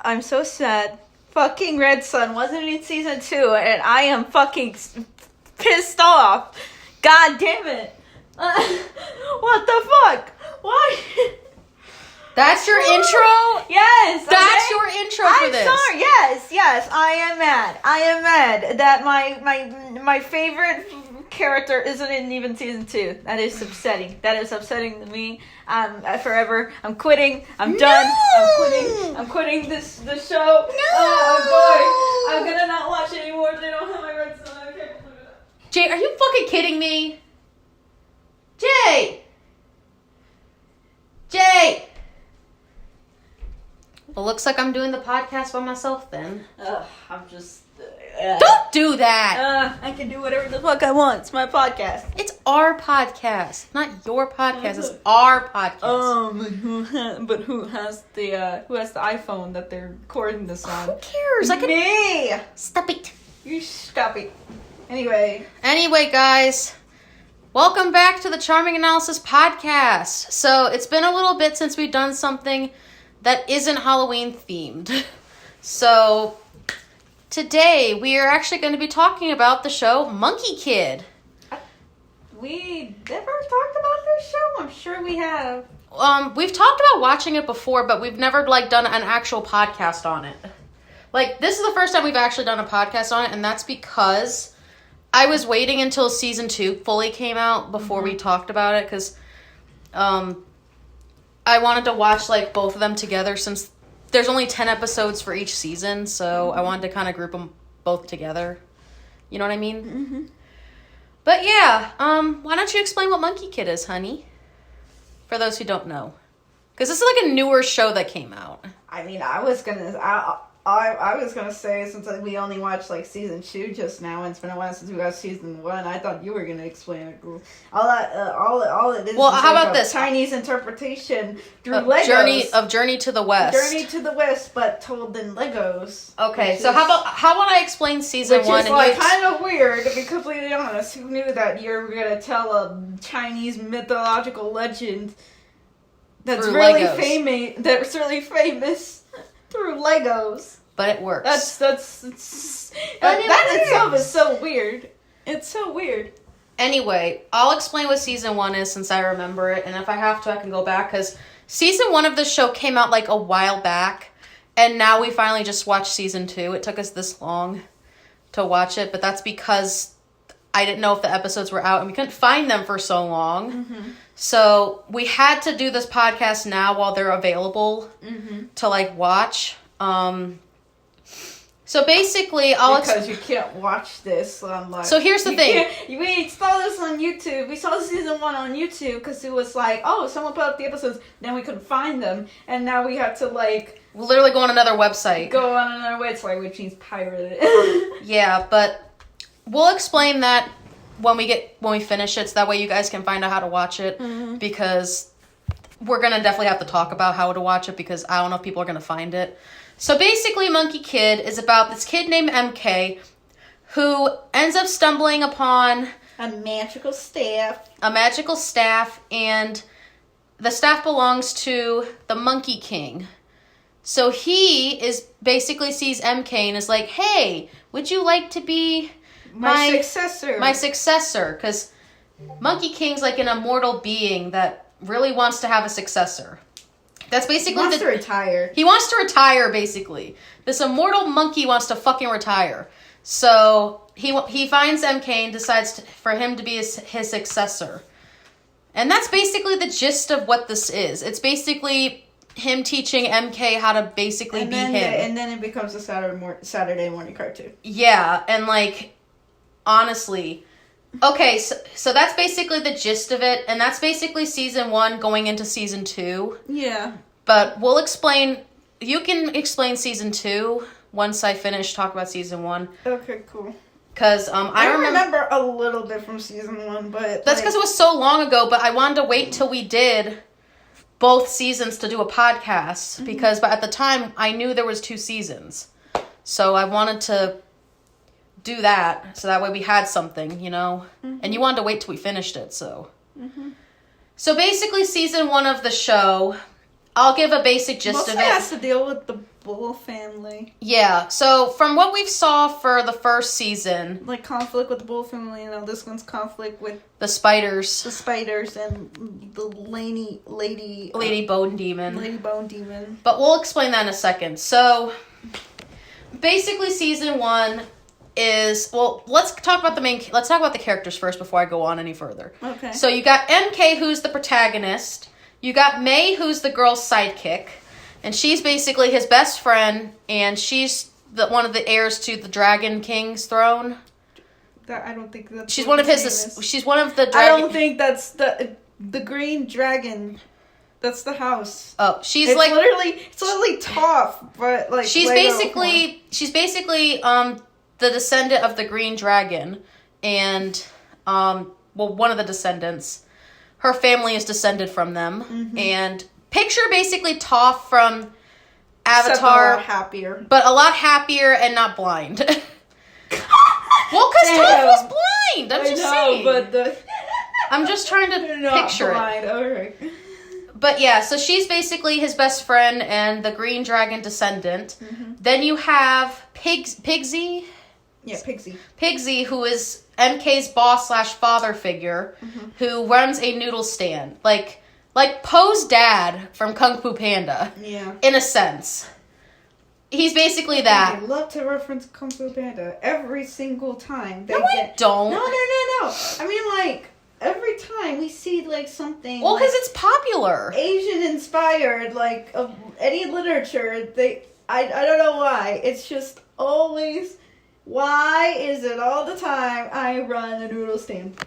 I'm so sad. Fucking Red Sun wasn't in season 2, and I am fucking pissed off. God damn it. What the fuck? Why? That's your intro? Yes. That's your intro for this. I'm sorry. Yes. I am mad that my favorite character isn't in even season 2. That is upsetting. That is upsetting to me. Forever. I'm quitting. I'm done. I'm quitting this show. No. I'm gonna not watch it anymore. They don't have my Red Sun. I can't believe it. Jay, are you fucking kidding me? Jay! Well, looks like I'm doing the podcast by myself then. I'm just... Don't do that! I can do whatever the fuck I want. It's my podcast. It's our podcast, not your podcast. It's our podcast. But who has the iPhone that they're recording this on? Who cares? Me! Stop it. You stop it. Anyway, guys. Welcome back to the Charming Analysis podcast. So, it's been a little bit since we've done something that isn't Halloween themed. So, today we are actually going to be talking about the show Monkie Kid. We never talked about this show? I'm sure we have. We've talked about watching it before, but we've never done an actual podcast on it. This is the first time we've actually done a podcast on it, and that's because I was waiting until season 2 fully came out before we talked about it, because I wanted to watch both of them together since there's only 10 episodes for each season, so I wanted to kind of group them both together. You know what I mean? Mm-hmm. But yeah, why don't you explain what Monkie Kid is, honey? For those who don't know. Because this is a newer show that came out. I mean, I was gonna say, since we only watched season 2 just now, and it's been a while since we got season 1, I thought you were gonna explain it. All it is. Well, is how about this? Chinese interpretation through Legos. Journey to the West. Journey to the West, but told in Legos. Okay, so how about I explain season 1? Which is kind of weird, to be completely honest. Who knew that you were gonna tell a Chinese mythological legend that's really famous through Legos? But it works. That itself is so weird. It's so weird. Anyway, I'll explain what season 1 is since I remember it, and if I have to, I can go back, because season 1 of the show came out a while back, and now we finally just watched season 2. It took us this long to watch it, but that's because I didn't know if the episodes were out, and we couldn't find them for so long. Mm-hmm. So we had to do this podcast now while they're available to watch. So basically, because you can't watch this on So here's the thing. We saw this on YouTube. We saw season 1 on YouTube because it was someone put up the episodes. Then we couldn't find them, and now we have to literally go on another website. Which means pirate it. Yeah, but we'll explain that when we finish it, so that way you guys can find out how to watch it. Mm-hmm. Because we're gonna definitely have to talk about how to watch it, because I don't know if people are gonna find it. So basically, Monkie Kid is about this kid named MK who ends up stumbling upon a magical staff, and the staff belongs to the Monkey King. So he basically sees MK and is like, "Hey, would you like to be my successor?" My successor, because Monkey King's an immortal being that really wants to have a successor. That's basically He wants to retire. He wants to retire, basically. This immortal monkey wants to fucking retire. So he finds MK and decides for him to be his successor. And that's basically the gist of what this is. It's basically him teaching MK how to basically be him. And then it becomes a Saturday morning cartoon. Yeah, and honestly... Okay, so that's basically the gist of it, and that's basically season 1 going into season 2. Yeah. But you can explain season 2 once I finish talking about season 1. Okay, cool. Because I remember a little bit from season 1, but... That's because it was so long ago, but I wanted to wait till we did both seasons to do a podcast, because at the time, I knew there was 2 seasons. So I wanted to do that, so that way we had something, and you wanted to wait till we finished it, so so basically season 1 of the show, I'll give a basic gist of it. Mostly has to deal with Bull family. Yeah, so from what we've saw for the first season... Like, conflict with the Bull family, you know, this one's conflict with... The spiders. The spiders and the Lady Bone Demon. Lady Bone Demon. But we'll explain that in a second. So, basically season 1 is... Well, let's talk about the characters first before I go on any further. Okay. So you got MK, who's the protagonist. You got May, who's the girl's sidekick. And she's basically his best friend, and she's one of the heirs to the Dragon King's throne. I don't think that's... She's one of his... She's one of the dragon... I don't think that's the Green Dragon. That's the house. Oh, she's it's literally Toph, but like... She's basically the descendant of the Green Dragon, and one of the descendants. Her family is descended from them, and picture basically Toph from Avatar, a lot happier, but a lot happier and not blind. Well, because Toph was blind. I'm just saying. But I'm just trying to picture blind. it. All right. But yeah, so she's basically his best friend and the Green Dragon descendant. Then you have Pigsy. Yeah, Pigsy, who is MK's boss / father figure, who runs a noodle stand. Like Poe's dad from Kung Fu Panda. Yeah. In a sense. He's basically that. I love to reference Kung Fu Panda every single time. I don't. No. I mean, like, every time we see, like, something... Well, because it's popular. Asian-inspired, like, of any literature, I don't know why. It's just always... Why is it all the time I run a noodle stand?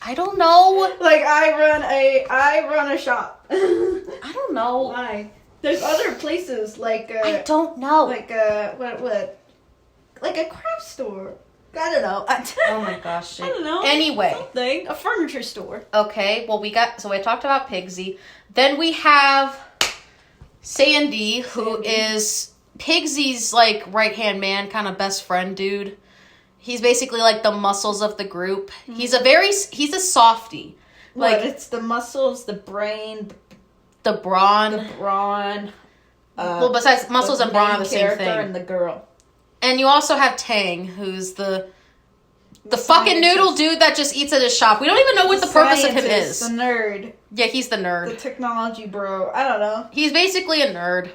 I don't know. Like, I run a shop. I don't know. Why? There's other places, like... I don't know. Like, what? Like a craft store. I don't know. Oh my gosh. Shit. I don't know. Anyway. Something. A furniture store. Okay, well, we talked about Pigsy. Then we have Sandy, who is Pigsy's, like, right-hand man, kind of best friend dude. He's basically, like, the muscles of the group. He's a softie. Like, it's the muscles, the brain, the brawn. The brawn. Well, besides, muscles and brawn are the same thing. And the girl. And you also have Tang, who's the fucking noodle dude that just eats at his shop. We don't even know what the purpose of him is. The nerd. Yeah, he's the nerd. The technology bro. I don't know. He's basically a nerd.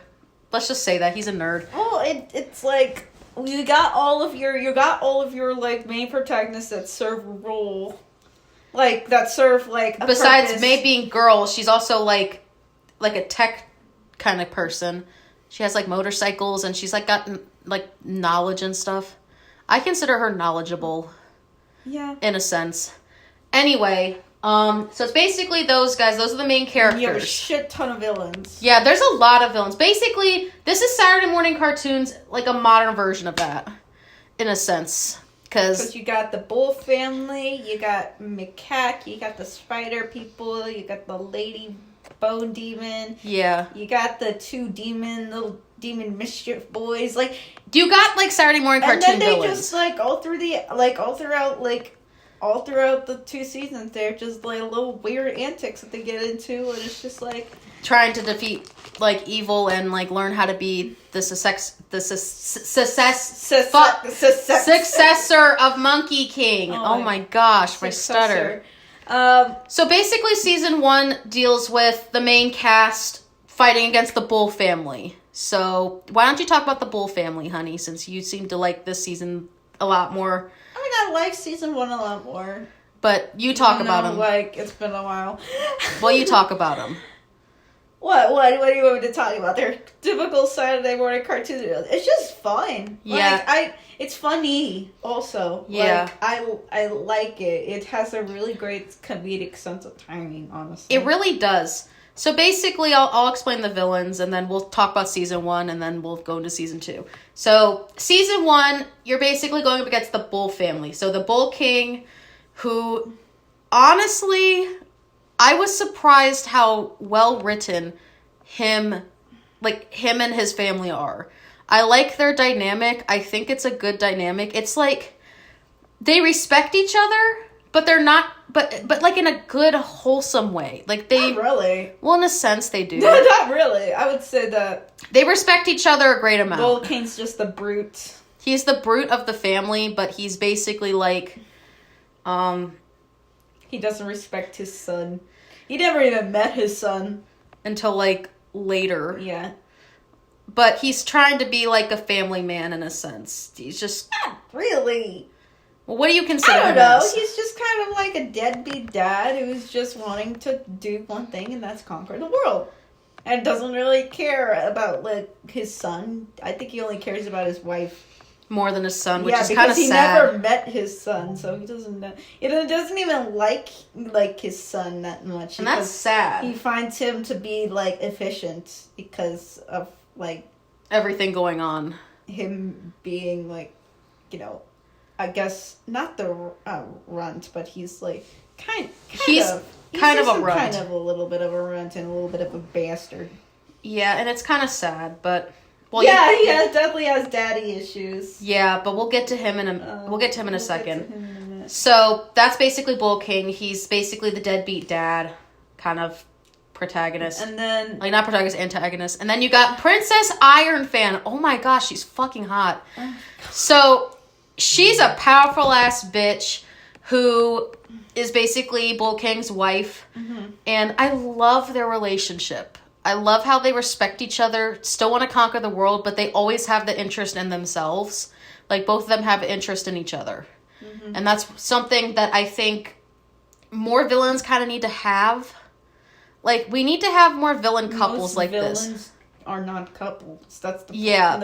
Let's just say that he's a nerd. Well, it's like you got all of your like main protagonists that serve a role, like that serve like a besides purpose. May being girl, she's also like a tech kind of person. She has like motorcycles and she's like got like knowledge and stuff. I consider her knowledgeable. Yeah. In a sense. Anyway, so it's basically those guys. Those are the main characters. You have a shit ton of villains. Yeah, there's a lot of villains. Basically, this is Saturday morning cartoons, like a modern version of that, in a sense. Because you got the Bull family, you got Macaque, you got the Spider people, you got the Lady Bone Demon. Yeah. You got the two little demon mischief boys. Like, you got like Saturday morning cartoon villains. And then they just like all throughout the 2 seasons, they're just like little weird antics that they get into, and it's just like trying to defeat like evil and like learn how to be the successor of Monkey King. Oh my gosh, my stutter. So basically, season 1 deals with the main cast fighting against the Bull family. So why don't you talk about the Bull family, honey, since you seem to like this season a lot more. I mean, I like season 1 a lot more. But you talk about them. Like, it's been a while. Well, you talk about them. What do you want me to talk about? They're typical Saturday morning cartoons. It's just fun. Yeah. Like, it's funny also. Yeah. Like, I like it. It has a really great comedic sense of timing, honestly. It really does. So basically, I'll explain the villains, and then we'll talk about season 1, and then we'll go into season 2. So season 1, you're basically going up against the Bull family. So the Bull King, who, honestly, I was surprised how well written him and his family are. I like their dynamic. I think it's a good dynamic. It's like they respect each other, but they're not. But like in a good, wholesome way. Like they Not really. Well, in a sense, they do. No, not really. I would say that They respect each other a great amount. Volkane's just the brute. He's the brute of the family, but he's basically like, He doesn't respect his son. He never even met his son. Until like later. Yeah. But he's trying to be like a family man in a sense. He's just... Not really. Well, what do you consider I don't him know. as? He's just kind of like a deadbeat dad who's just wanting to do one thing, and that's conquer the world. And doesn't really care about, like, his son. I think he only cares about his wife. More than his son, which yeah, is kind of sad. because he never met his son, so he doesn't know. He doesn't even like his son that much. And that's sad. He finds him to be, like, efficient because of, like... Everything going on. Him being, like, you know... I guess not the runt, but he's like he's of a runt, kind of a little bit of a runt and a little bit of a bastard. Yeah, and it's kind of sad, but he definitely has daddy issues. Yeah, but we'll get to him in a second. So that's basically Bull King. He's basically the deadbeat dad, kind of protagonist, and then like not protagonist, antagonist. And then you got Princess Iron Fan. Oh my gosh, she's fucking hot. So. She's a powerful ass bitch who is basically Bull King's wife. Mm-hmm. And I love their relationship. I love how they respect each other, still want to conquer the world, but they always have the interest in themselves. Like, both of them have interest in each other. Mm-hmm. And that's something that I think more villains kind of need to have. Like, we need to have more villain couples like this. Are not couples. That's the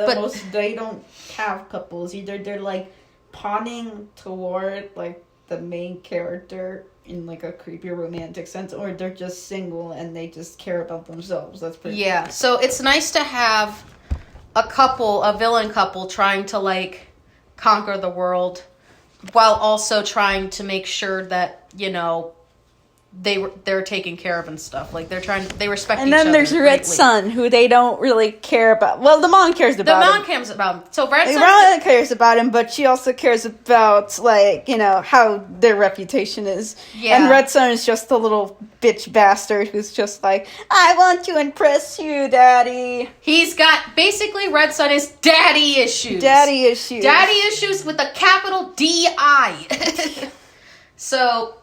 but they don't have couples. Either they're like pawning toward like the main character in like a creepy romantic sense, or they're just single and they just care about themselves. That's pretty cool. So it's nice to have a villain couple trying to like conquer the world while also trying to make sure that, you know, they're taken care of and stuff. Like, they respect each other. And then there's Red Sun, who they don't really care about. Well, the mom cares about him. The mom cares about him. So Red Sun cares about him, but she also cares about, like, you know, how their reputation is. Yeah. And Red Sun is just a little bitch bastard who's just like, I want to impress you, Daddy. He's got, basically, Red Sun is daddy issues. Daddy issues. Daddy issues with a capital D-I. So...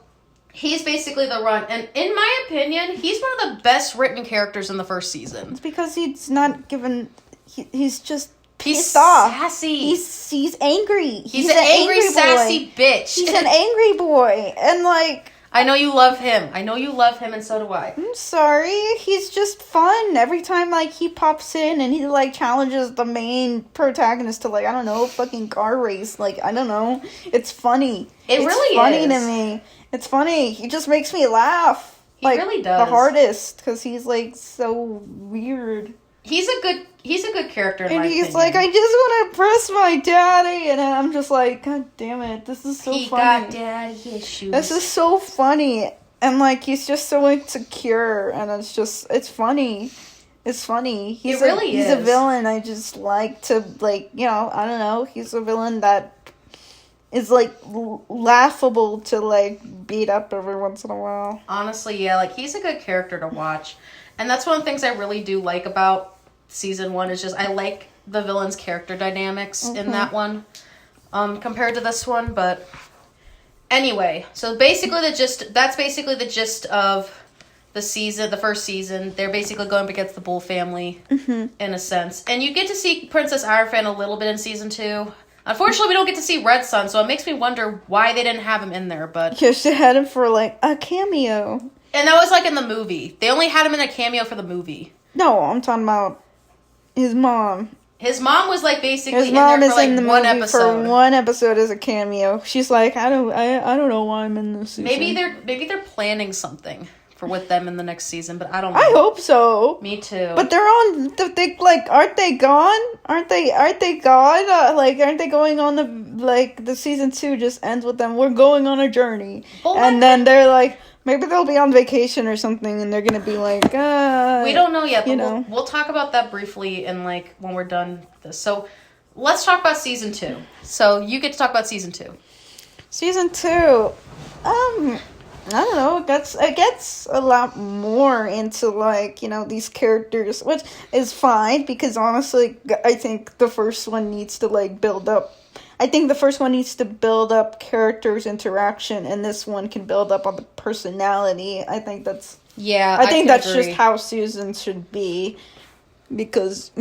He's basically the runt, and in my opinion, he's one of the best written characters in the first season. It's because he's not given... He's just pissed off. Sassy. He's angry. He's an angry sassy bitch. He's an angry boy, and like... I know you love him. And so do I. I'm sorry. He's just fun. Every time, like, he pops in and he, like, challenges the main protagonist to, like, I don't know, fucking car race. Like, I don't know. It's funny. It's really funny to me. It's funny. He just makes me laugh. He really does. The hardest, because he's, like, so weird. He's a good character in my opinion. And he's like, I just want to impress my daddy. And I'm just like, God damn it. This is so funny. He got daddy issues. This is so funny. And, like, he's just so insecure. And it's funny. It's funny. He's a villain I just like to, like, you know, I don't know. He's a villain that is, like, laughable to, like, beat up every once in a while. Honestly, yeah. Like, he's a good character to watch. And that's one of the things I really do like about season 1 is just I like the villain's character dynamics in that one compared to this one. But anyway, so basically that's basically the gist of the first season. They're basically going up against the Bull family in a sense. And you get to see Princess Ironfan a little bit in season 2. Unfortunately, we don't get to see Red Sun, so it makes me wonder why they didn't have him in there. But because they had him for, like, a cameo. And that was, like, in the movie. They only had him in a cameo for the movie. No, I'm talking about his mom. His mom was, like, basically in there for, like, one episode. For one episode as a cameo. She's like, I don't know why I'm in this season. Maybe they're planning something with them in the next season, but I don't know. I hope so. Me too. But aren't they gone? Aren't they gone? Like, aren't they going on the season 2 just ends with them, we're going on a journey. And then they're like, maybe they'll be on vacation or something, and they're gonna be like, we don't know yet, but we'll talk about that briefly in, like, when we're done with this. So, let's talk about season 2. So, you get to talk about season 2. Season 2. I don't know. It gets a lot more into like, these characters, which is fine because honestly, I think the first one needs to like build up. I think the first one needs to build up characters' interaction, and this one can build up on the personality. I think that's just how season should be, because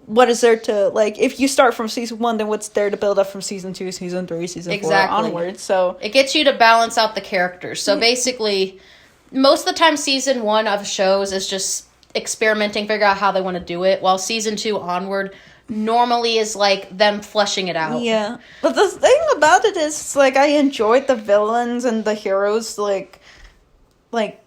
what is there to, like, if you start from season 1, then what's there to build up from season 2, season 3, season 4 onward? So it gets you to balance out the characters. So basically, most of the time season 1 of shows is just experimenting, figure out how they want to do it, while season 2 onward normally is like them fleshing it out. Yeah. But the thing about it is, like, I enjoyed the villains and the heroes like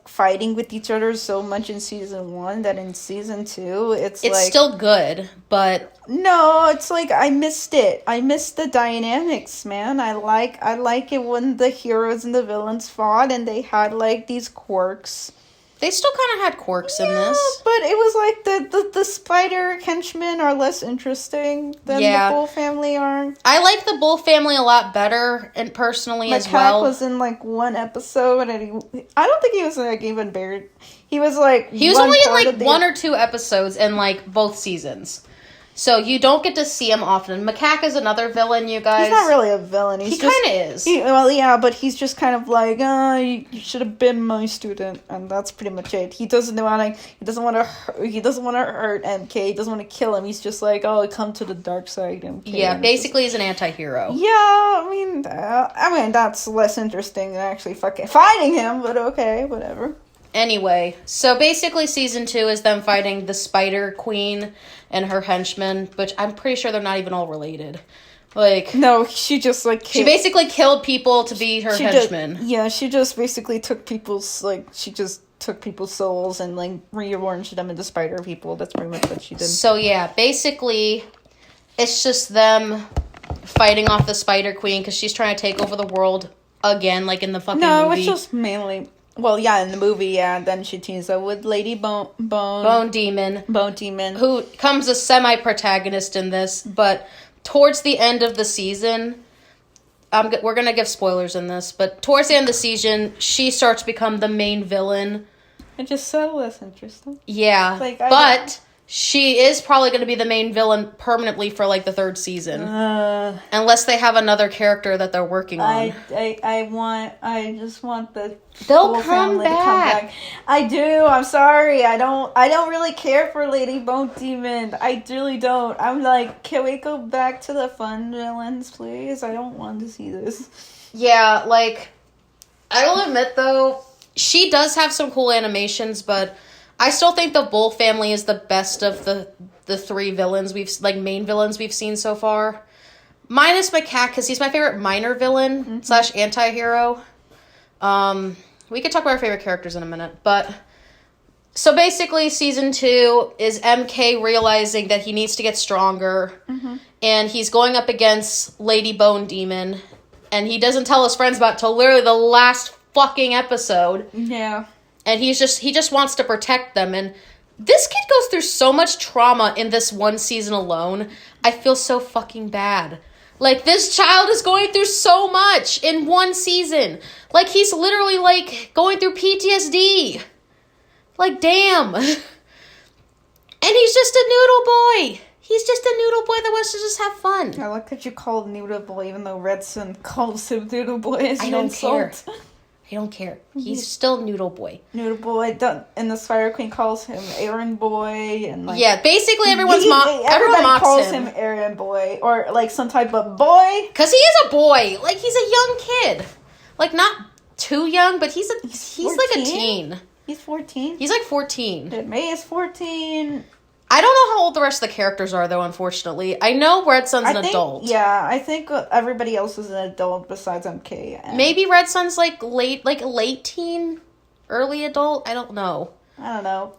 fighting with each other so much in season 1 that in season 2 it's like still good, but no, it's like I missed it. I missed the dynamics, man. I like it when the heroes and the villains fought and they had like these quirks. They still kind of had quirks in this. But it was like the spider henchmen are less interesting than the Bull family are. I like the Bull family a lot better, and personally as well. Macaque was in like one episode, and I don't think he was like even buried. He was only in like 1 or 2 episodes in like both seasons. So you don't get to see him often. Macaque is another villain, you guys. He's not really a villain. He kind of is. But he's just kind of like, you should have been my student, and that's pretty much it. He doesn't want to hurt MK. He doesn't want to kill him. He's just like, come to the dark side, MK. Yeah, basically he's an anti-hero. Yeah, I mean that's less interesting than actually fucking fighting him. But okay, whatever. Anyway, so basically season 2 is them fighting the Spider Queen and her henchmen, which I'm pretty sure they're not even all related. Like, no, she just like she basically killed people to be her henchmen. She just basically took people's souls and like rearranged them into spider people. That's pretty much what she did. So yeah, basically it's just them fighting off the Spider Queen because she's trying to take over the world again, like in the fucking movie. No, it's just mainly. Well, yeah, in the movie, then she teams up with Lady Bone Demon. Bone Demon. Who comes a semi-protagonist in this, but towards the end of the season, we're going to give spoilers in this, but towards the end of the season, she starts to become the main villain. It just so less interesting. Yeah, but she is probably going to be the main villain permanently for like the 3rd season. Unless they have another character that they're working on. I just want the They'll come back. I do. I'm sorry. I don't really care for Lady Bone Demon. I really don't. I'm like, can we go back to the fun villains, please? I don't want to see this. Yeah, like, I will admit though, she does have some cool animations, but I still think the Bull family is the best of the 3 villains main villains we've seen so far. Minus Macaque, because he's my favorite minor villain / anti-hero. We could talk about our favorite characters in a minute, but so basically season 2 is MK realizing that he needs to get stronger, and he's going up against Lady Bone Demon, and he doesn't tell his friends about it till literally the last fucking episode. Yeah. And he just wants to protect them. And this kid goes through so much trauma in this one season alone. I feel so fucking bad. Like, this child is going through so much in one season. Like, he's literally, like, going through PTSD. Like, damn. And he's just a noodle boy. He's just a noodle boy that wants to just have fun. I like that you called Noodle Boy, even though Red Sun calls him Noodle Boy as an insult. I don't care. He's still Noodle Boy. Noodle Boy, and the Spider Queen calls him Aaron Boy, and like basically everyone calls him Aaron Boy or like some type of boy. Cause he is a boy. Like, he's a young kid. Like, not too young, but he's like a teen. He's 14. He's like 14. May is 14. I don't know how old the rest of the characters are, though, unfortunately. I know Red Sun's an adult. Yeah, I think everybody else is an adult besides MK. Maybe Red Sun's like late teen, early adult. I don't know. I don't know.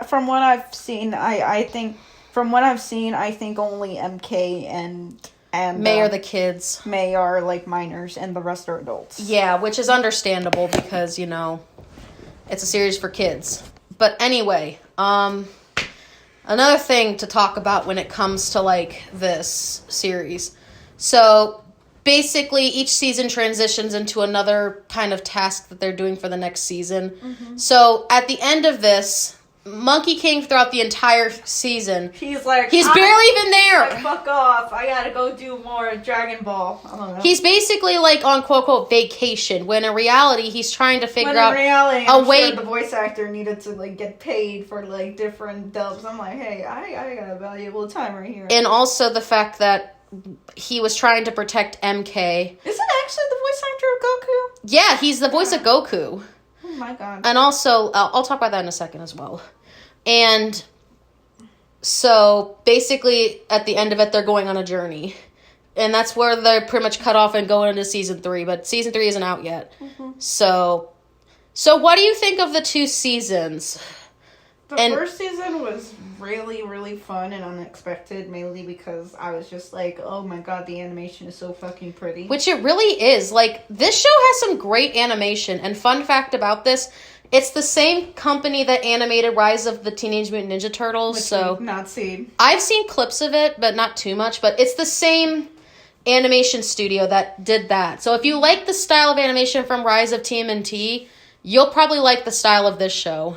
From what I've seen, I think only MK and May are the kids. May are like minors, and the rest are adults. Yeah, which is understandable because it's a series for kids. But anyway, another thing to talk about when it comes to, like, this series. So, basically each season transitions into another kind of task that they're doing for the next season. Mm-hmm. So at the end of this, Monkey King throughout the entire season, he's barely even there. Like, fuck off! I gotta go do more Dragon Ball. I don't know. He's basically like on quote unquote vacation, when in reality he's trying to figure out I'm way. sure the voice actor needed to like get paid for like different dubs. I'm like, hey, I got a valuable time right here. And also the fact that he was trying to protect MK. Isn't actually the voice actor of Goku? Yeah, he's the voice of Goku. Oh my god. And also, I'll talk about that in a second as well. And so, basically, at the end of it, they're going on a journey. And that's where they're pretty much cut off and going into Season 3. But Season 3 isn't out yet. Mm-hmm. So what do you think of the 2 seasons? The first season was really, really fun and unexpected, mainly because I was just like, oh my god, the animation is so fucking pretty. Which it really is. Like, this show has some great animation. And fun fact about this, it's the same company that animated Rise of the Teenage Mutant Ninja Turtles. Which so we've not seen. I've seen clips of it, but not too much. But it's the same animation studio that did that. So if you like the style of animation from Rise of TMNT, you'll probably like the style of this show.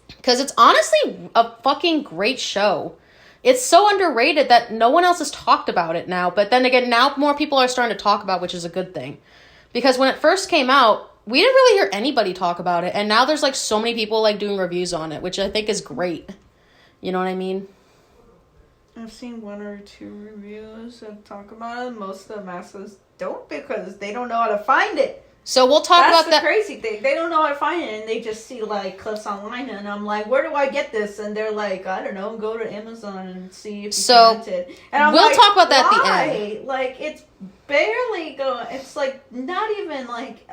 Because it's honestly a fucking great show. It's so underrated that no one else has talked about it now. But then again, now more people are starting to talk about it, which is a good thing. Because when it first came out, we didn't really hear anybody talk about it. And now there's like so many people like doing reviews on it, which I think is great. You know what I mean? I've seen 1 or 2 reviews that talk about it. Most of the masses don't because they don't know how to find it. So we'll talk about that. That's the crazy thing. They don't know how to find it, and they just see, like, clips online, and I'm like, where do I get this? And they're like, I don't know, go to Amazon and see if you can rent it. And I'm we'll like, talk about that why? at the end. Like, it's barely going, it's, like, not even, like,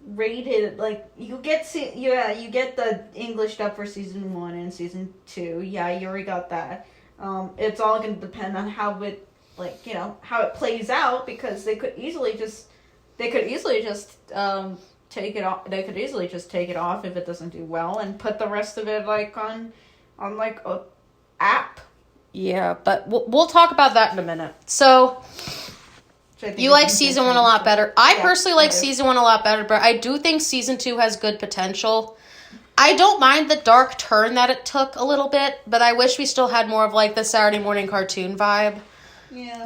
rated, like, you get the English dub for season 1 and season 2. Yeah, you already got that. It's all going to depend on how it, like, you know, how it plays out, because they could easily just take it off. They could easily just take it off if it doesn't do well, and put the rest of it like on like a app. Yeah, but we'll talk about that in a minute. So you like season 1 a lot better. I personally like season 1 a lot better, but I do think season 2 has good potential. I don't mind the dark turn that it took a little bit, but I wish we still had more of like the Saturday morning cartoon vibe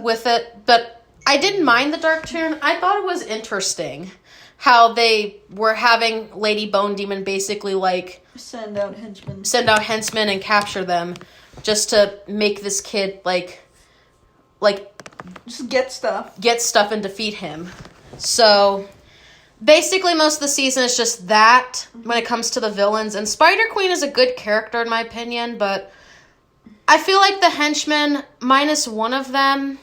with it. But I didn't mind the dark turn. I thought it was interesting how they were having Lady Bone Demon basically like send out henchmen and capture them just to make this kid like just get stuff and defeat him. So basically most of the season is just that when it comes to the villains. And Spider-Queen is a good character in my opinion, but I feel like the henchmen, minus one of them,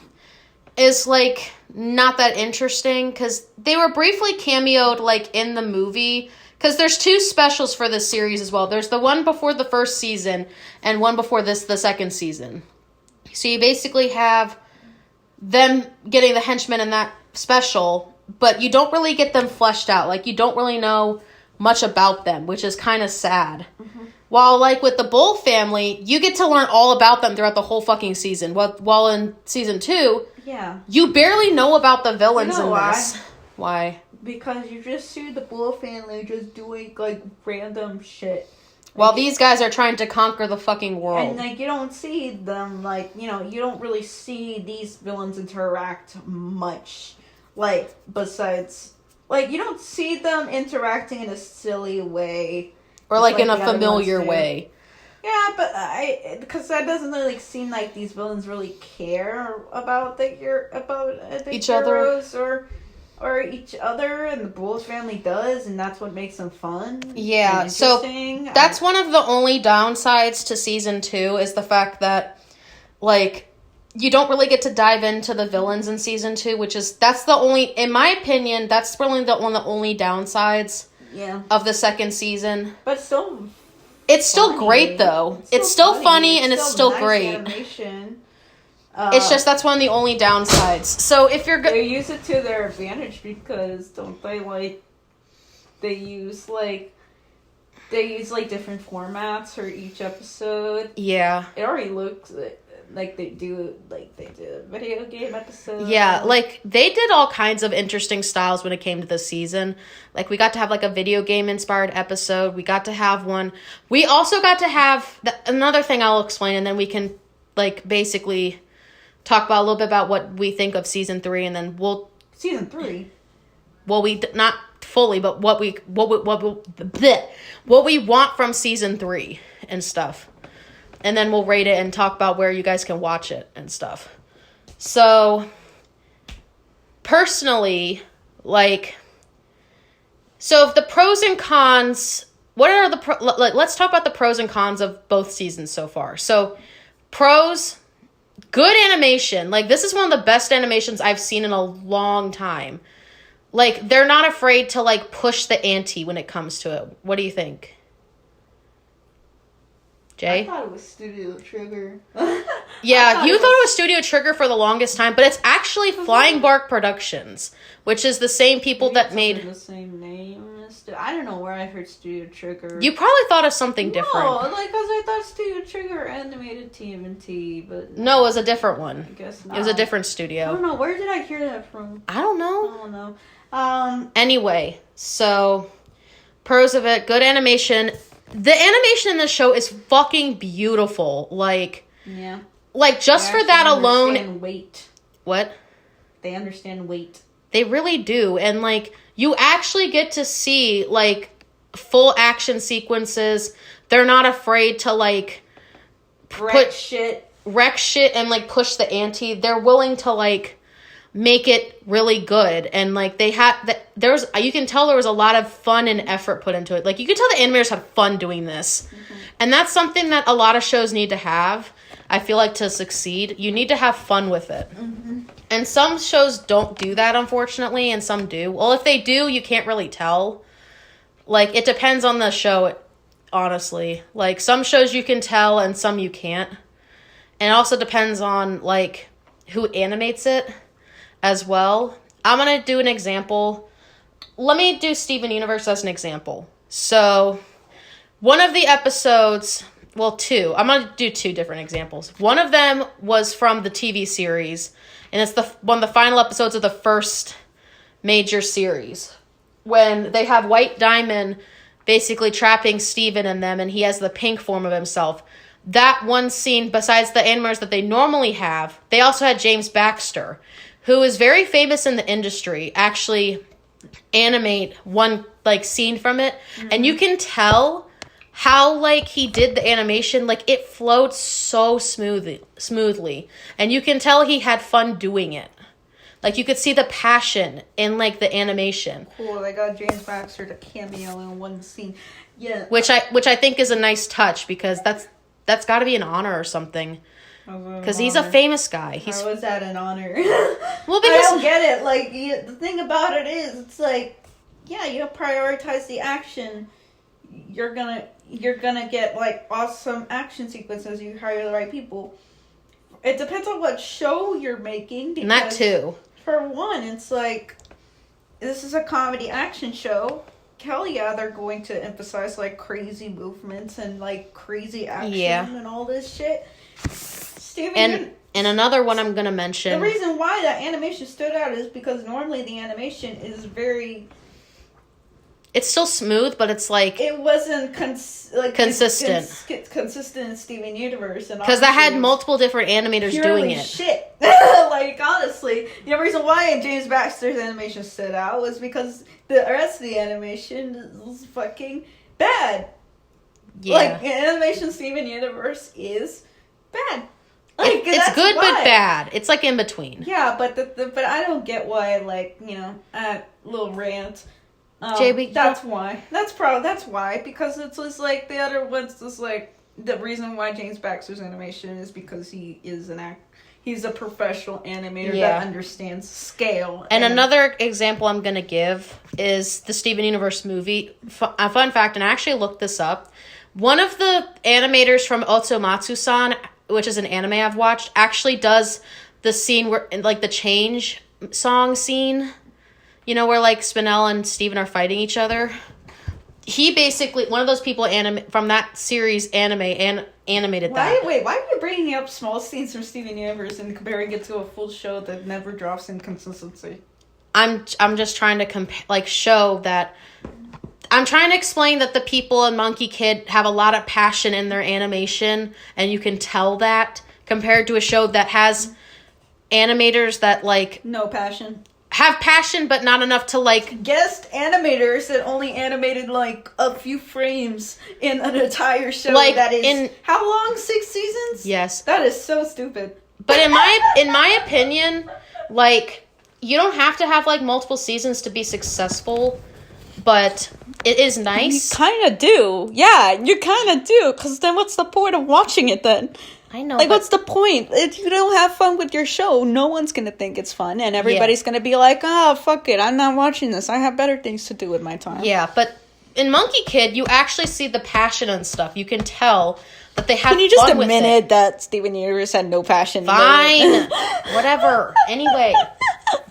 is like not that interesting because they were briefly cameoed like in the movie, because there's 2 specials for this series as well. There's the one before the first season and one before the second season. So you basically have them getting the henchmen in that special, but you don't really get them fleshed out. Like, you don't really know much about them, which is kind of sad. Mm-hmm. While, like, with the Bull family, you get to learn all about them throughout the whole fucking season. While in season 2, you barely know about the villains in this. Why? Because you just see the Bull family just doing, like, random shit. While these guys are trying to conquer the fucking world. And, like, you don't see them, like, you know, you don't really see these villains interact much. Like, besides, like, you don't see them interacting in a silly way. Or, like in a familiar way. Yeah, but because that doesn't really seem like these villains really care about the each heroes or each other, and the Bulls family does, and that's what makes them fun. Yeah, so that's one of the only downsides to season 2 is the fact that, like, you don't really get to dive into the villains in season 2, that's the only, in my opinion, that's really one of the only downsides of the second season. But still, it's still great though. It's still funny and it's still great. Animation. It's just that's one of the only downsides. So if you're they use it to their advantage because don't they use different formats for each episode. Yeah. It already looks like they do video game episodes. Yeah, like they did all kinds of interesting styles when it came to this season. Like we got to have like a video game inspired episode. We got to have one. We also got to have another thing I'll explain, and then we can like basically talk about a little bit about what we think of season 3, and then we'll season 3. Well, we not fully, but what we want from season 3 and stuff. And then we'll rate it and talk about where you guys can watch it and stuff. So, personally, like, so if the pros and cons, what are the, let's talk about the pros and cons of both seasons so far. So, pros, good animation. Like, this is one of the best animations I've seen in a long time. Like, they're not afraid to, like, push the ante when it comes to it. What do you think? Jay? I thought it was Studio Trigger. Yeah, you thought it was Studio Trigger for the longest time, but it's actually Flying Bark Productions, which is the same people that made the same name. I don't know where I heard Studio Trigger. You probably thought of something different. No, like because I thought Studio Trigger animated TMNT, but no, it was a different one. I guess not. It was a different studio. I don't know. Where did I hear that from? I don't know. I don't know. Anyway, so pros of it, good animation. The animation in this show is fucking beautiful. Like, yeah. Like, just for that alone. Weight. What? They understand weight. They really do. And, like, you actually get to see, like, full action sequences. They're not afraid to, like, wreck shit and, like, push the ante. They're willing to, like, make it really good. And, like, they had you can tell there was a lot of fun and effort put into it. Like, you can tell the animators had fun doing this. Mm-hmm. And that's something that a lot of shows need to have. I feel like to succeed, you need to have fun with it. Mm-hmm. And some shows don't do that, unfortunately, and some do. Well, if they do, you can't really tell. Like, it depends on the show, honestly. Like, some shows you can tell and some you can't. And it also depends on, like, who animates it as well. I'm going to do an example. Let me do Steven Universe as an example. So, one of the episodes... Well, 2. I'm going to do 2 different examples. One of them was from the TV series, and it's one of the final episodes of the first major series, when they have White Diamond basically trapping Steven and them, and he has the pink form of himself. That one scene, besides the animators that they normally have, they also had James Baxter, who is very famous in the industry, actually animate one, like, scene from it. Mm-hmm. And you can tell how, like, he did the animation, like, it flowed so smoothly. And you can tell he had fun doing it. Like, you could see the passion in, like, the animation. Cool, they got James Baxter to cameo in one scene. Yeah. Which I think is a nice touch, because that's got to be an honor or something. Because he's a famous guy. How is that an honor? Well, because I don't get it. Like, the thing about it is, it's like, yeah, you prioritize the action. You're gonna get, like, awesome action sequences. You hire the right people. It depends on what show you're making. And that too. For one, it's like, this is a comedy action show. Hell yeah, they're going to emphasize, like, crazy movements and, like, crazy action and all this shit. And another one I'm gonna mention. The reason why that animation stood out is because normally the animation is very... It's still smooth, but it's like... It wasn't consistent. Consistent in Steven Universe. Because that had multiple different animators doing it. Shit. Like, honestly, the only reason why James Baxter's animation stood out was because the rest of the animation was fucking bad. Yeah. Like, animation Steven Universe is bad. Like, it's good, but bad. It's, like, in between. Yeah, but but I don't get why, like, you know, little rant... JB, that's why. That's why. Because it's just like the other ones. Just like the reason why James Baxter's animation is because he is he's a professional animator that understands scale. And another example I'm gonna give is the Steven Universe movie. A fun fact, and I actually looked this up. One of the animators from Otsumatsu-san, which is an anime I've watched, actually does the scene where, like, the change song scene. You know, where, like, Spinell and Steven are fighting each other? he basically, one of those people from that series animated that. Why are you bringing up small scenes from Steven Universe and comparing it to a full show that never drops in consistency? I'm just trying to show that. I'm trying to explain that the people in Monkie Kid have a lot of passion in their animation, and you can tell that compared to a show that has animators that no passion. Have passion, but not enough to guest animators that only animated a few frames in an entire show. That is how long? 6 seasons? Yes. That is so stupid. But in my opinion, you don't have to have multiple seasons to be successful, but it is nice. You kind of do. Yeah, you kind of do. Because then what's the point of watching it then? I know. What's the point? If you don't have fun with your show, no one's going to think it's fun. And everybody's going to be like, oh, fuck it. I'm not watching this. I have better things to do with my time. Yeah, but in Monkie Kid, you actually see the passion and stuff. You can tell that they have fun with it. Can you just admit it that Steven Universe had no passion? Fine. Whatever. Anyway,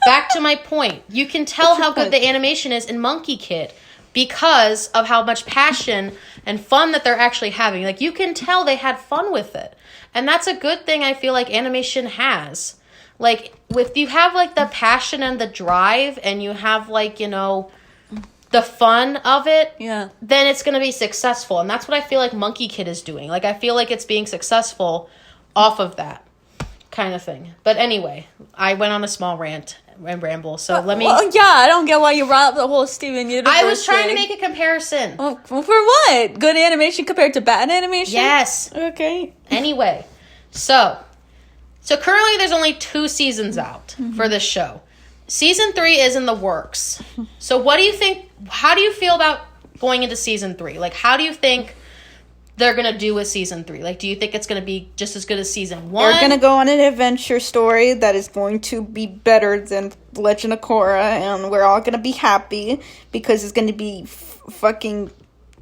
back to my point. You can tell how good the animation is in Monkie Kid because of how much passion and fun that they're actually having. You can tell they had fun with it. And that's a good thing I feel like animation has. If you have, the passion and the drive, and you have, the fun of it, then it's going to be successful. And that's what I feel like Monkie Kid is doing. I feel like it's being successful off of that kind of thing. But anyway, I went on a small rant and ramble, so let me... Well, yeah, I don't get why you brought up the whole Steven Universe I was trying to make a comparison. Well, for what? Good animation compared to bad animation? Yes. Okay. Anyway, so currently there's only 2 seasons out for this show. Season 3 is in the works. So what do you think, how do you feel about going into season 3? How do you think they're going to do with season 3? Do you think it's going to be just as good as season 1? They're going to go on an adventure story that is going to be better than Legend of Korra, and we're all going to be happy because it's going to be fucking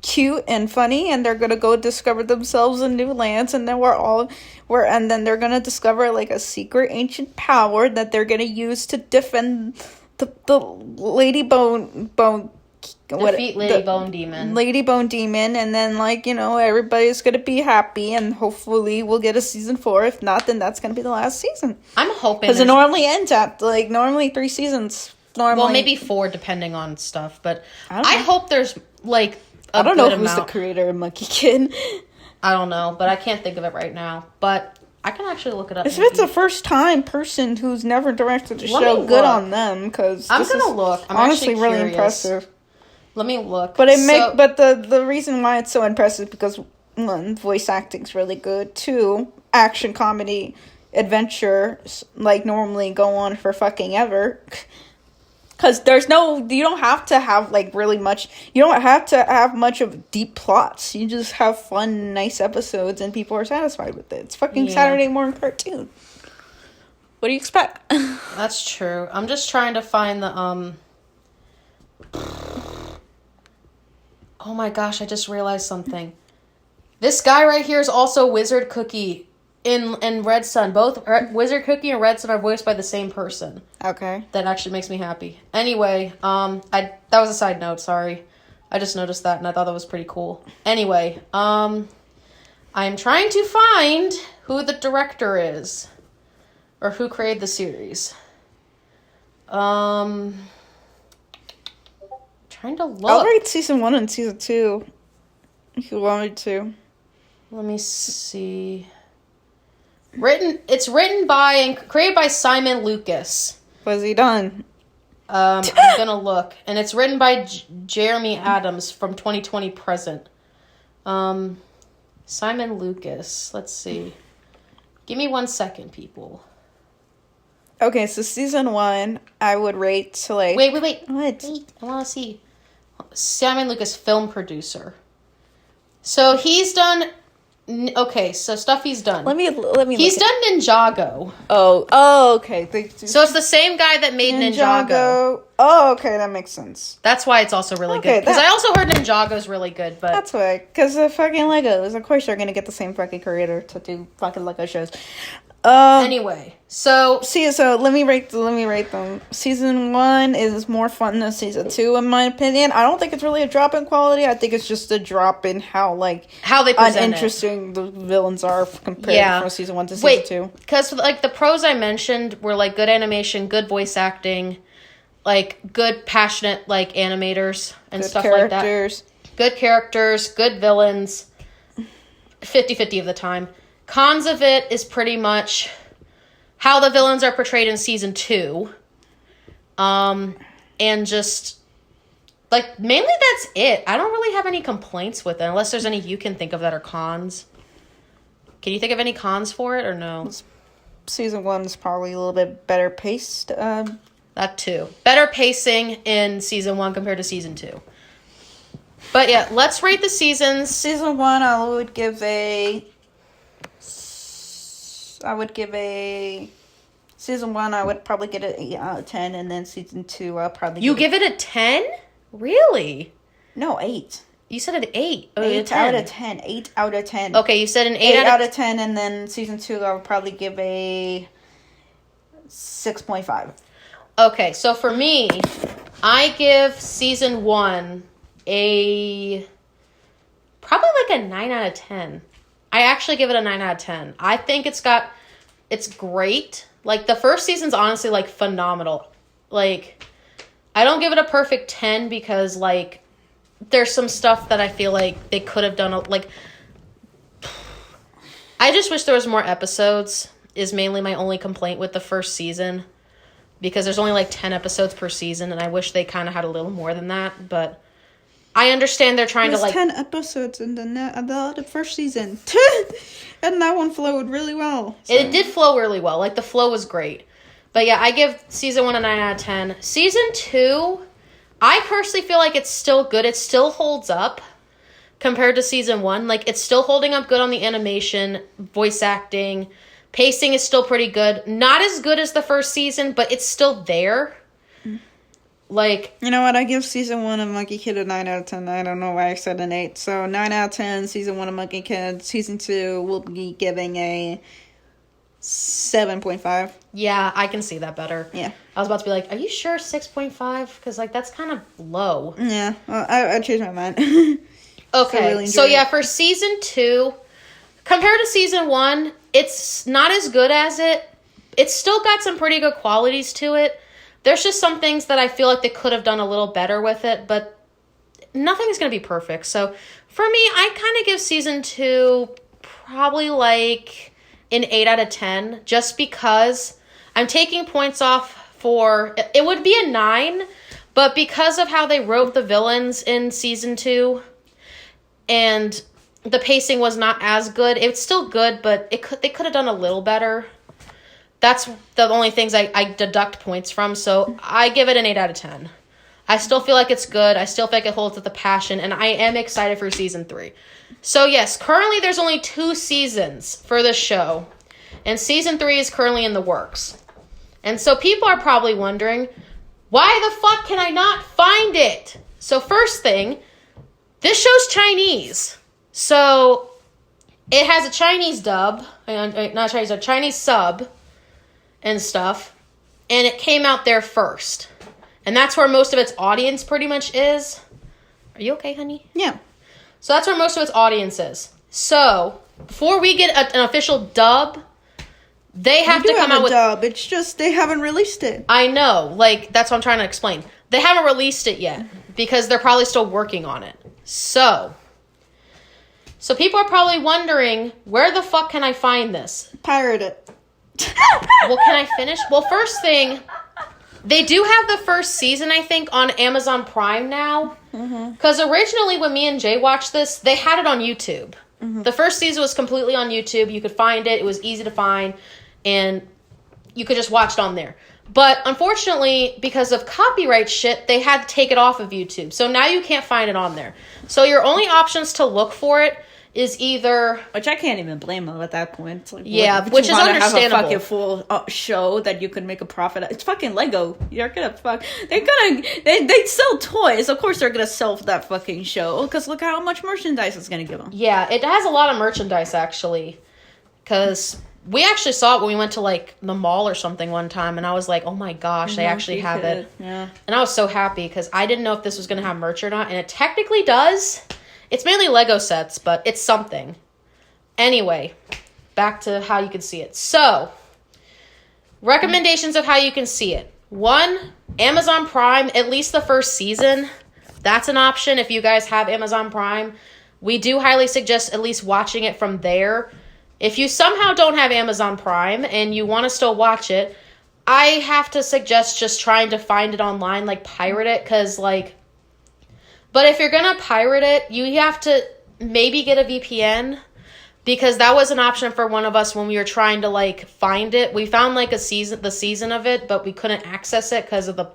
cute and funny, and they're going to go discover themselves in new lands, and then and then they're going to discover a secret ancient power that they're going to use to defend the Lady Bone defeat Lady Bone Demon. Lady Bone Demon, and then everybody's gonna be happy, and hopefully we'll get a season 4. If not, then that's gonna be the last season. I'm hoping because it normally ends at normally 3 seasons. Normally, well, maybe 4 depending on stuff. But I hope there's I don't know who's the creator of Monkie Kid. I don't know, but I can't think of it right now. But I can actually look it up. If it's a first-time person who's never directed a show, good on them. Because I'm gonna look. I'm honestly actually really curious. Impressive. Let me look. But but the reason why it's so impressive is because 1, voice acting's really good. 2, action comedy adventures normally go on for fucking ever. Because you don't have to have really much. You don't have to have much of deep plots. You just have fun, nice episodes, and people are satisfied with it. It's fucking Saturday morning cartoon. What do you expect? That's true. I'm just trying to find the Oh my gosh, I just realized something. This guy right here is also Wizard Cookie in Red Sun. Both Wizard Cookie and Red Sun are voiced by the same person. Okay. That actually makes me happy. Anyway, that was a side note, sorry. I just noticed that and I thought that was pretty cool. Anyway, I'm trying to find who the director is. Or who created the series. Trying to look. I'll rate season 1 and season 2 if you wanted to. Let me see. It's written by and created by Simon Lucas. Was he done? I'm gonna look, and it's written by Jeremy Adams from 2020 present. Simon Lucas. Let's see. Give me 1 second, people. Okay, so season 1, I would rate to Wait. What? Wait, I want to see. Simon Lucas, film producer. So he's done... Okay, so stuff he's done. Let me. He's done Ninjago. Oh, okay. So it's the same guy that made Ninjago. Oh, okay, that makes sense. That's why it's also really good. Because I also heard Ninjago's really good, but... That's why. Because the fucking Legos, of course you're going to get the same fucking creator to do fucking Lego shows. Anyway, so let me rate them. Season 1 is more fun than season 2, in my opinion. I don't think it's really a drop in quality. I think it's just a drop in how they present uninteresting the villains are compared from season 1 to season 2. Because like the pros I mentioned were like good animation, good voice acting, like good passionate like animators and stuff like that. Good characters, good villains. 50-50 of the time. Cons of it is pretty much how the villains are portrayed in season 2. And just, like, mainly that's it. I don't really have any complaints with it, unless there's any you can think of that are cons. Can you think of any cons for it, or no? Season 1 is probably a little bit better paced. That too. Better pacing in season 1 compared to season 2. But yeah, let's rate the seasons. Season 1, I would give a... Season 1, I would probably get an 8 out of 10, and then season 2, I'll probably give it a 10? Really? No, 8. You said an 8. 8 out of 10. 8 out of 10. Okay, you said an 8 out of 10, and then season 2, I would probably give a 6.5. Okay, so for me, I give season 1 probably like a 9 out of 10. I actually give it a 9 out of 10. I think it's great. Like, the first season's honestly, like, phenomenal. Like, I don't give it a perfect 10 because, like, there's some stuff that I feel like they could have done, like, I just wish there was more episodes, is mainly my only complaint with the first season. Because there's only, like, 10 episodes per season, and I wish they kind of had a little more than that, but I understand they're trying to, like... 10 episodes in the first season. And that one flowed really well. So. It did flow really well. Like, the flow was great. But yeah, I give season 1 a 9 out of 10. Season 2, I personally feel like it's still good. It still holds up compared to season 1. Like, it's still holding up good on the animation, voice acting. Pacing is still pretty good. Not as good as the first season, but it's still there. Like... You know what? I give season 1 of Monkie Kid a 9 out of 10. I don't know why I said an 8. So, 9 out of 10, season 1 of Monkie Kid. Season 2, we'll be giving a 7.5. Yeah, I can see that better. Yeah. I was about to be like, are you sure 6.5? Because, like, that's kind of low. Yeah. Well, I changed my mind. Okay. Really so, yeah, for season 2, compared to season 1, it's not as good as it. It's still got some pretty good qualities to it. There's just some things that I feel like they could have done a little better with it, but nothing is going to be perfect. So for me, I kind of give season 2 probably like an 8 out of 10, just because I'm taking points off for, it would be a 9, but because of how they wrote the villains in season 2 and the pacing was not as good, it's still good, but they could have done a little better. That's the only things I deduct points from, so I give it an 8 out of 10. I still feel like it's good. I still feel like it holds with the passion, and I am excited for season 3. So yes, currently there's only 2 seasons for this show, and season 3 is currently in the works. And so people are probably wondering, why the fuck can I not find it? So first thing, this show's Chinese. So it has a Chinese dub, not Chinese, a Chinese sub, and stuff, and it came out there first. And that's where most of its audience pretty much is. Are you okay, honey? Yeah. So that's where most of its audience is. So, before we get an official dub, they have to come out with... dub, it's just they haven't released it. I know, like, that's what I'm trying to explain. They haven't released it yet, because they're probably still working on it. So people are probably wondering, where the fuck can I find this? Pirate it. Well, can I finish? Well, first thing, they do have the first season, I think, on Amazon Prime now. Because originally, when me and Jay watched this, they had it on YouTube. The first season was completely on YouTube. You could find it. It was easy to find. And you could just watch it on there. But unfortunately, because of copyright shit, they had to take it off of YouTube. So now you can't find it on there. So your only options to look for it is either... Which I can't even blame them at that point. It's like, yeah, which is understandable. Have a fucking full show that you can make a profit. It's fucking Lego. You're gonna fuck... They sell toys. Of course they're gonna sell that fucking show. Because look how much merchandise it's gonna give them. Yeah, it has a lot of merchandise, actually. Because we actually saw it when we went to like the mall or something one time, and I was like, oh my gosh, they actually have it. Yeah. And I was so happy because I didn't know if this was going to have merch or not, and it technically does. It's mainly Lego sets, but it's something. Anyway, back to how you can see it. So, recommendations of how you can see it. 1, Amazon Prime, at least the first season. That's an option if you guys have Amazon Prime. We do highly suggest at least watching it from there. If you somehow don't have Amazon Prime and you want to still watch it, I have to suggest just trying to find it online, like pirate it, because like, but if you're going to pirate it, you have to maybe get a VPN, because that was an option for one of us when we were trying to like find it. We found like the season of it, but we couldn't access it because of the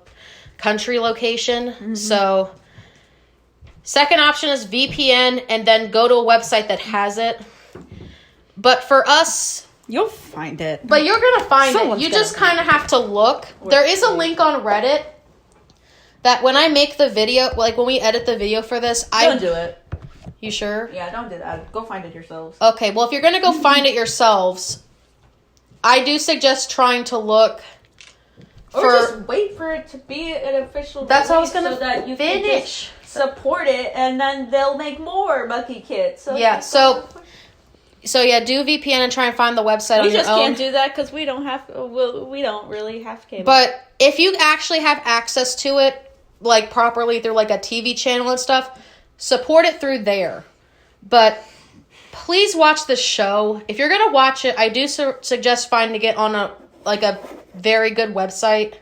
country location. Mm-hmm. So second option is VPN, and then go to a website that has it. But for us, you'll find it. But you're going to find it. You just kind of have to look. There is a link on Reddit that when I make the video, like when we edit the video for this, Don't do it. You sure? Yeah, don't do that. Go find it yourselves. Okay, well, if you're going to go find it yourselves, I do suggest trying to look or just wait for it to be an official That's what I was going to so that you finish. Can support it, and then they'll make more Monkie Kids. So yeah, so yeah, do VPN and try and find the website on your own. We just can't do that because we don't really have cable. But if you actually have access to it, like properly through like a TV channel and stuff, support it through there. But please watch the show. If you're gonna watch it, I do suggest finding it on a very good website,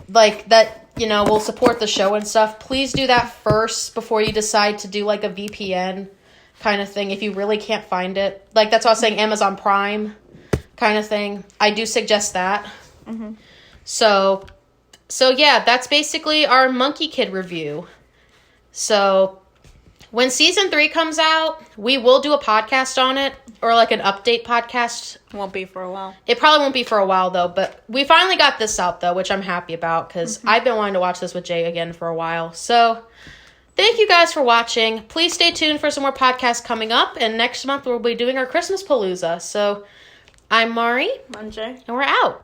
like that, you know, will support the show and stuff. Please do that first before you decide to do like a VPN kind of thing if you really can't find it. Like that's what I was saying, Amazon Prime kind of thing. I do suggest that. Mm-hmm. So yeah, that's basically our Monkie Kid review. So when season 3 comes out, we will do a podcast on it, or like an update podcast. Won't be for a while. It probably won't be for a while though, but we finally got this out though, which I'm happy about because I've been wanting to watch this with Jay again for a while. So thank you guys for watching. Please stay tuned for some more podcasts coming up, and next month we'll be doing our Christmas Palooza. So I'm Mari. I'm Jay. And we're out.